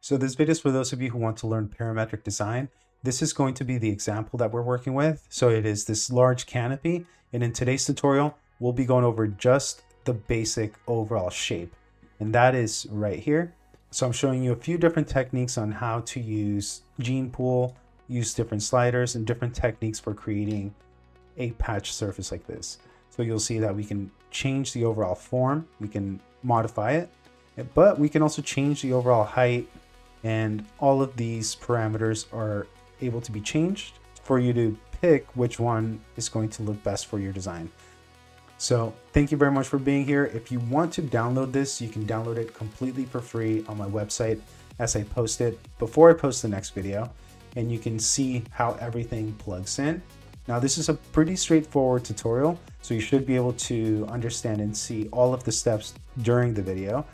So this video is for those of you who want to learn parametric design. This is going to be the example that we're working with. So it is this large canopy, and in today's tutorial, we'll be going over just the basic overall shape, and that is right here. So I'm showing you a few different techniques on how to use gene pool, use different sliders and different techniques for creating a patch surface like this. So you'll see that we can change the overall form, we can modify it, but we can also change the overall height, and all of these parameters are able to be changed for you to pick which one is going to look best for your design. So thank you very much for being here. If you want to download this, you can download it completely for free on my website as I post it before I post the next video, and you can see how everything plugs in. Now this is a pretty straightforward tutorial, so you should be able to understand and see all of the steps during the video.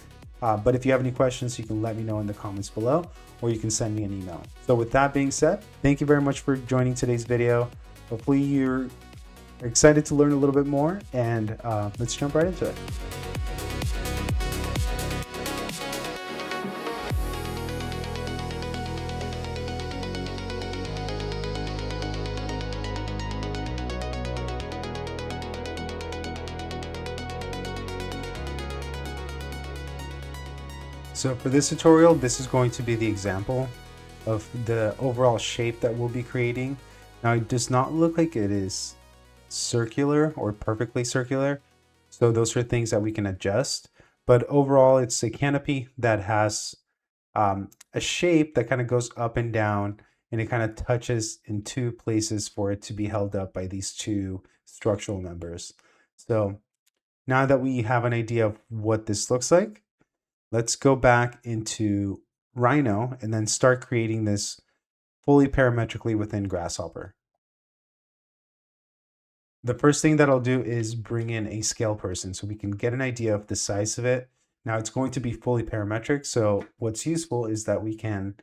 But if you have any questions, you can let me know in the comments below, or you can send me an email. So with that being said, thank you very much for joining today's video. Hopefully you're excited to learn a little bit more, and let's jump right into it. So for this tutorial, this is going to be the example of the overall shape that we'll be creating. Now it does not look like it is circular or perfectly circular, so those are things that we can adjust, but overall it's a canopy that has a shape that kind of goes up and down, and it kind of touches in two places for it to be held up by these two structural members. So now that we have an idea of what this looks like, let's go back into Rhino and then start creating this fully parametrically within Grasshopper. The first thing that I'll do is bring in a scale person so we can get an idea of the size of it. Now it's going to be fully parametric, so what's useful is that we can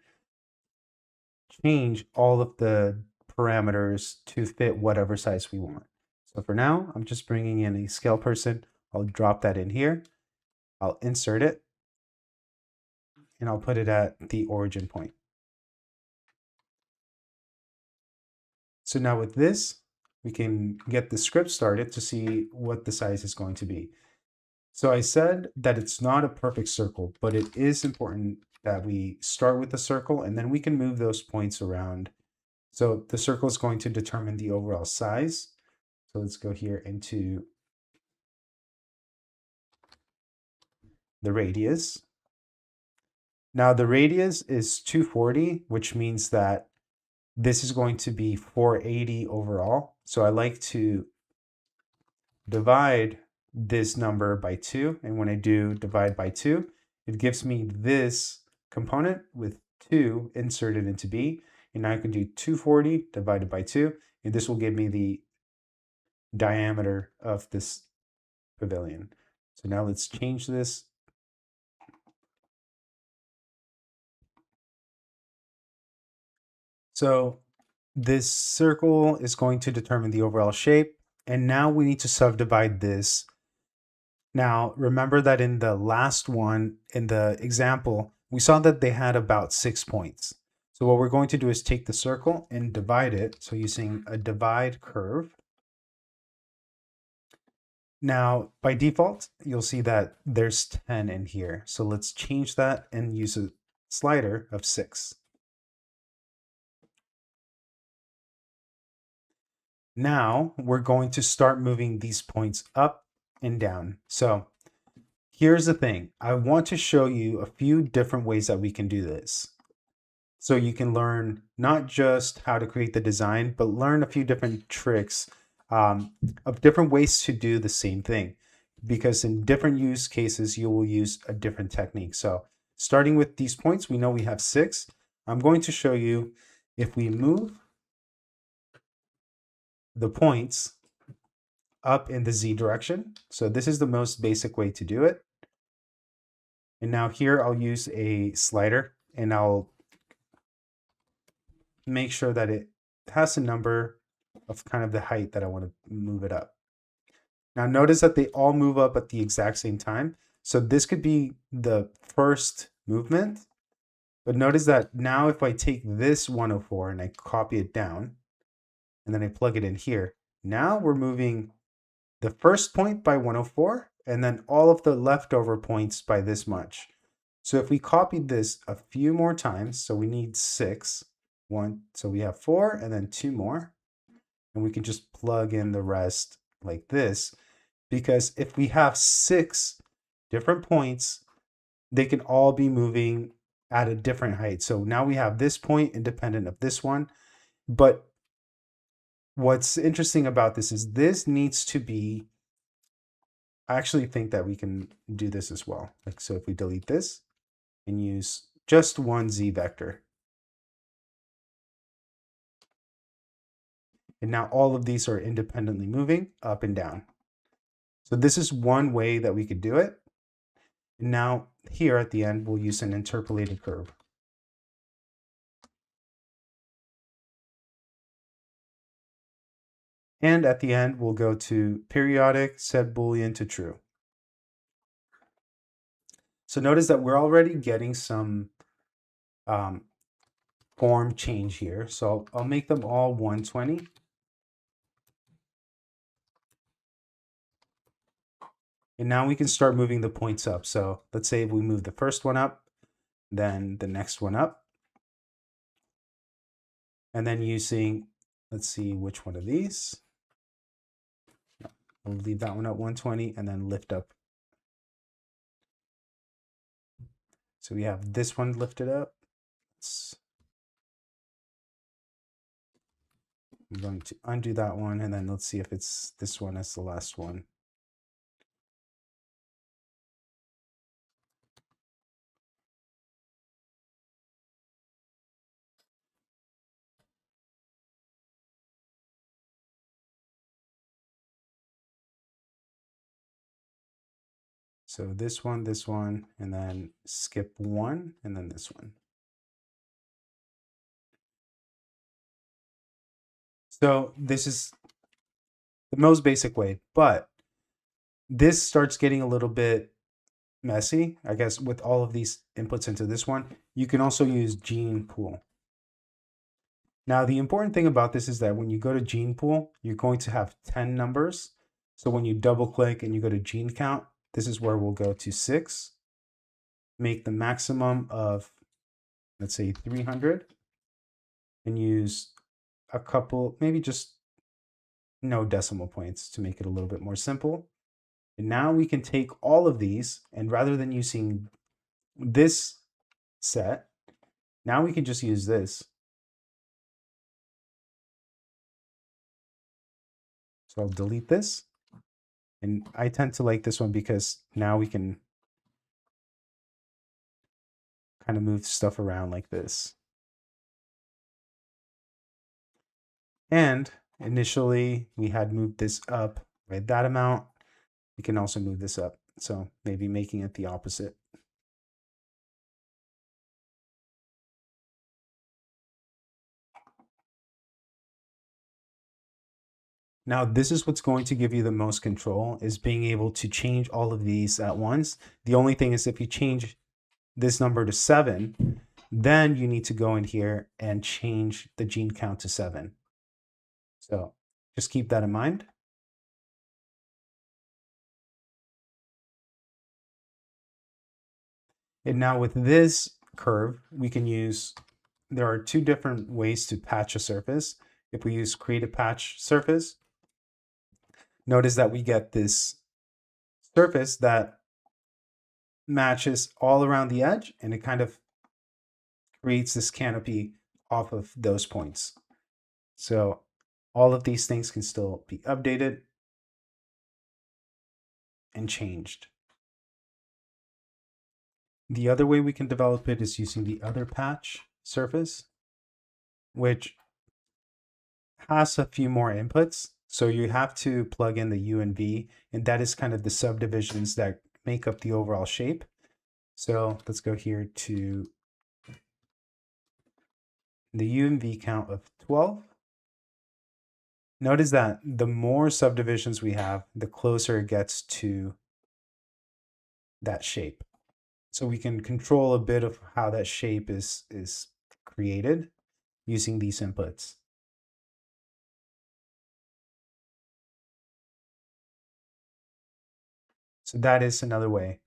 change all of the parameters to fit whatever size we want. So for now, I'm just bringing in a scale person. I'll drop that in here. I'll insert it, and I'll put it at the origin point. So now with this, we can get the script started to see what the size is going to be. So I said that it's not a perfect circle, but it is important that we start with a circle and then we can move those points around. So the circle is going to determine the overall size. So let's go here into the radius. Now the radius is 240, which means that this is going to be 480 overall. So I like to divide this number by 2. And when I do divide by 2, it gives me this component with 2 inserted into B. And now I can do 240 divided by 2. And this will give me the diameter of this pavilion. So now let's change this. So this circle is going to determine the overall shape, and now we need to subdivide this. Now remember that in the last one, in the example, we saw that they had about 6 points. So what we're going to do is take the circle and divide it. So using a divide curve. Now by default, you'll see that there's 10 in here. So let's change that and use a slider of 6. Now we're going to start moving these points up and down. So here's the thing. I want to show you a few different ways that we can do this. So you can learn not just how to create the design, but learn a few different tricks of different ways to do the same thing. Because in different use cases, you will use a different technique. So starting with these points, we know we have 6. I'm going to show you if we move the points up in the Z direction. So this is the most basic way to do it. And now here I'll use a slider and I'll make sure that it has a number of kind of the height that I want to move it up. Now notice that they all move up at the exact same time. So this could be the first movement, But notice that now if I take this 104 and I copy it down, and then I plug it in here, now we're moving the first point by 104, and then all of the leftover points by this much. So if we copied this a few more times, so we need 6, so we have 4, and then 2 more, and we can just plug in the rest like this, because if we have 6 different points, they can all be moving at a different height. So now we have this point independent of this one, but what's interesting about this is this needs to be, I actually think that we can do this as well. Like, so if we delete this and use just one Z vector, and now all of these are independently moving up and down. So this is one way that we could do it. And now here at the end, we'll use an interpolated curve. And at the end, we'll go to periodic, set Boolean to true. So notice that we're already getting some form change here. So I'll make them all 120. And now we can start moving the points up. So let's say we move the first one up, then the next one up. And then using, let's see which one of these. I'll leave that one at 120 and then lift up. So we have this one lifted up. I'm going to undo that one, and then let's see if it's this one as the last one. So this one, and then skip one, and then this one. So this is the most basic way, but this starts getting a little bit messy, I guess, with all of these inputs into this one. You can also use gene pool. Now, the important thing about this is that when you go to gene pool, you're going to have 10 numbers. So when you double click and you go to gene count, this is where we'll go to 6, make the maximum of, let's say 300, and use a couple, maybe just no decimal points to make it a little bit more simple. And now we can take all of these, and rather than using this set, now we can just use this. So I'll delete this. And I tend to like this one because now we can kind of move stuff around like this. And initially we had moved this up by that amount. We can also move this up. So maybe making it the opposite. Now, this is what's going to give you the most control, is being able to change all of these at once. The only thing is if you change this number to 7, then you need to go in here and change the gene count to 7. So just keep that in mind. And now with this curve, we can use, there are 2 different ways to patch a surface. If we use create a patch surface, notice that we get this surface that matches all around the edge, and it kind of creates this canopy off of those points. So all of these things can still be updated and changed. The other way we can develop it is using the other patch surface, which has a few more inputs. So you have to plug in the U and V, and that is kind of the subdivisions that make up the overall shape. So let's go here to the U and V count of 12. Notice that the more subdivisions we have, the closer it gets to that shape. So we can control a bit of how that shape is created using these inputs. So that is another way.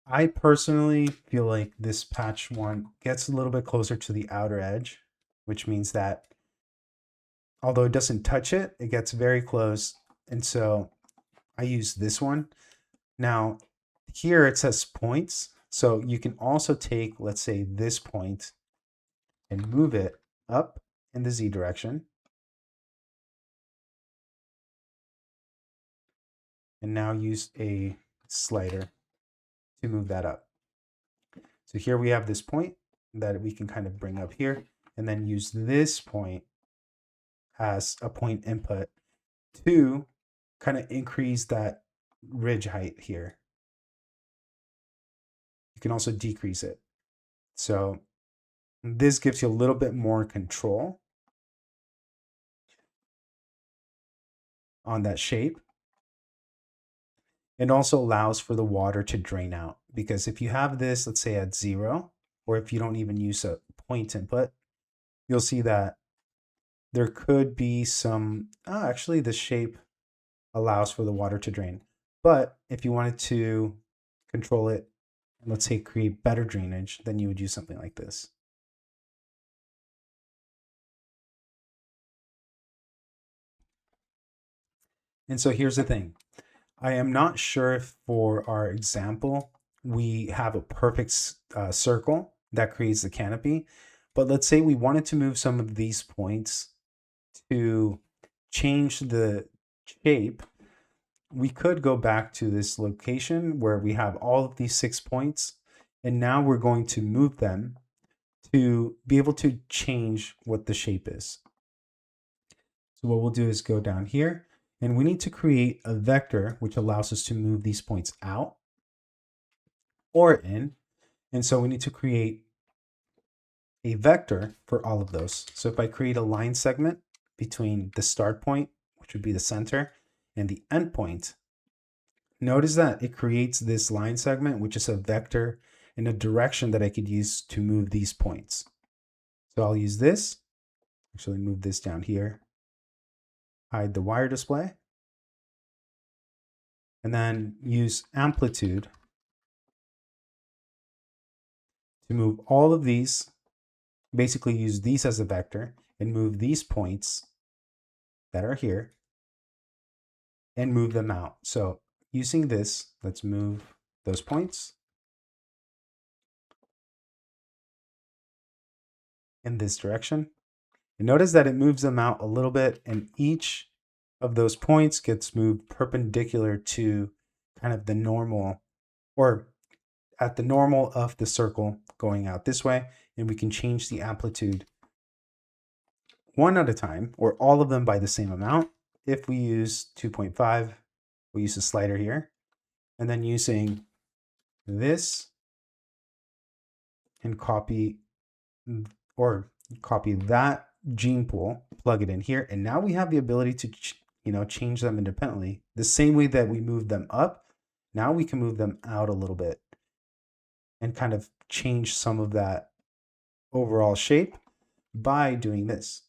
I personally feel like this patch one gets a little bit closer to the outer edge, which means that although it doesn't touch it, it gets very close. And so I use this one. Now here it says points. So you can also take, let's say, this point and move it up in the Z direction. And now use a slider to move that up. So here we have this point that we can kind of bring up here and then use this point as a point input to kind of increase that ridge height here. You can also decrease it. So this gives you a little bit more control on that shape. It also allows for the water to drain out, because if you have this, let's say at 0, or if you don't even use a point input, you'll see that there could be some, actually the shape allows for the water to drain. But if you wanted to control it, let's say create better drainage, then you would use something like this. And so here's the thing. I am not sure if for our example, we have a perfect circle that creates the canopy. But let's say we wanted to move some of these points to change the shape. We could go back to this location where we have all of these 6 points. And now we're going to move them to be able to change what the shape is. So what we'll do is go down here, and we need to create a vector which allows us to move these points out or in. And so we need to create a vector for all of those. So if I create a line segment between the start point, which would be the center, and the end point, notice that it creates this line segment, which is a vector in a direction that I could use to move these points. So I'll use this, actually move this down here, hide the wire display, and then use amplitude to move all of these, basically use these as a vector and move these points that are here and move them out. So using this, let's move those points in this direction. And notice that it moves them out a little bit, and each of those points gets moved perpendicular to kind of the normal, or at the normal of the circle going out this way. And we can change the amplitude one at a time, or all of them by the same amount. If we use 2.5, we'll use a slider here, and then using this and copy that gene pool, plug it in here, and now we have the ability to change them independently. The same way that we moved them up, now we can move them out a little bit and kind of change some of that overall shape by doing this.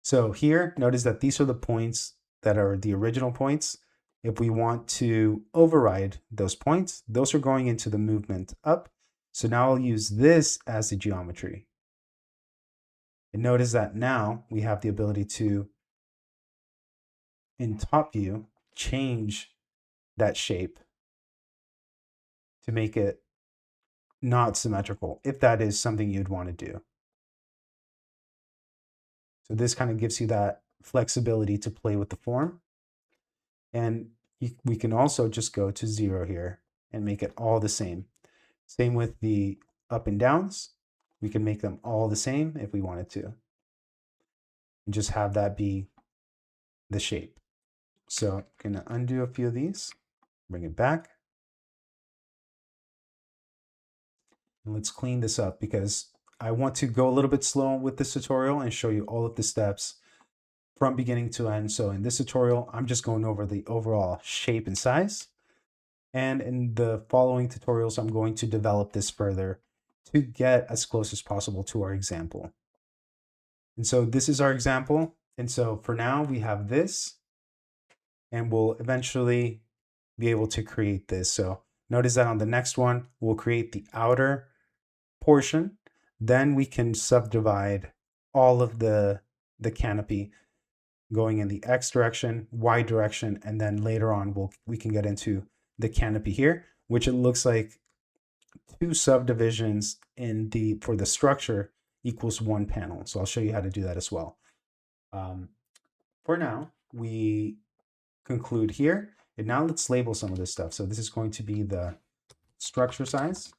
So here, notice that these are the points that are the original points. If we want to override those points, those are going into the movement up. So now I'll use this as the geometry. And notice that now we have the ability to, in top view, change that shape to make it not symmetrical, if that is something you'd want to do. So this kind of gives you that flexibility to play with the form. And we can also just go to 0 here and make it all the same. Same with the up and downs. We can make them all the same if we wanted to. And just have that be the shape. So I'm going to undo a few of these, bring it back. And let's clean this up, because I want to go a little bit slow with this tutorial and show you all of the steps from beginning to end. So in this tutorial, I'm just going over the overall shape and size. And in the following tutorials, I'm going to develop this further to get as close as possible to our example. And so this is our example. And so for now we have this, and we'll eventually be able to create this. So notice that on the next one, we'll create the outer portion. Then we can subdivide all of the canopy going in the X direction, Y direction, and then later on we can get into the canopy here, which it looks like 2 subdivisions for the structure equals 1 panel. So I'll show you how to do that as well. For now, we conclude here, and now let's label some of this stuff. So this is going to be the structure size.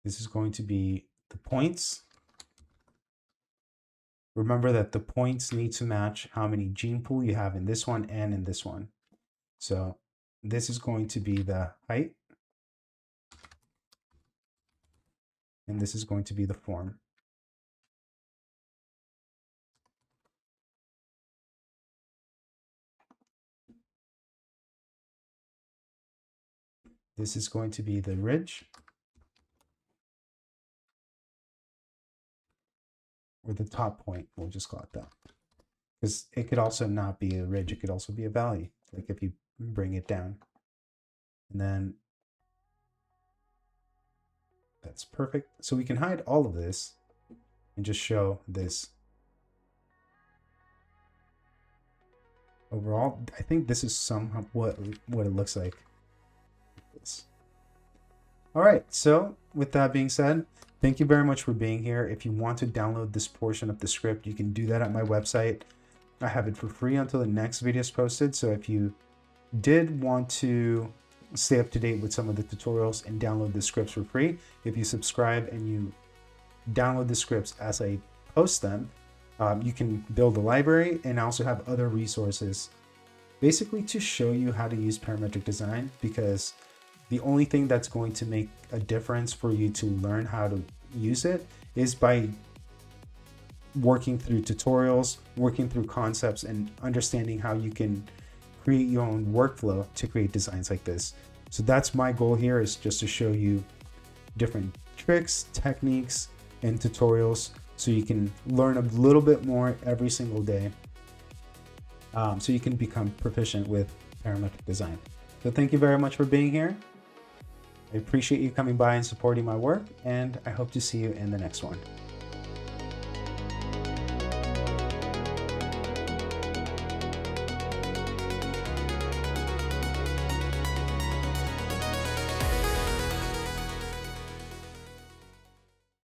This is going to be the points. Remember that the points need to match how many gene pool you have in this one and in this one. So this is going to be the height. And this is going to be the form. This is going to be the ridge, or the top point, we'll just call it that. Because it could also not be a ridge, it could also be a valley, like if you bring it down. And then that's perfect. So we can hide all of this and just show this. Overall, I think this is somehow what it looks like. All right, so with that being said, thank you very much for being here. If you want to download this portion of the script, you can do that at my website. I have it for free until the next video is posted. So if you did want to stay up to date with some of the tutorials and download the scripts for free, if you subscribe and you download the scripts as I post them, you can build a library and also have other resources basically to show you how to use parametric design, because the only thing that's going to make a difference for you to learn how to use it is by working through tutorials, working through concepts, and understanding how you can create your own workflow to create designs like this. So that's my goal here, is just to show you different tricks, techniques, and tutorials so you can learn a little bit more every single day, so you can become proficient with parametric design. So thank you very much for being here. I appreciate you coming by and supporting my work, and I hope to see you in the next one.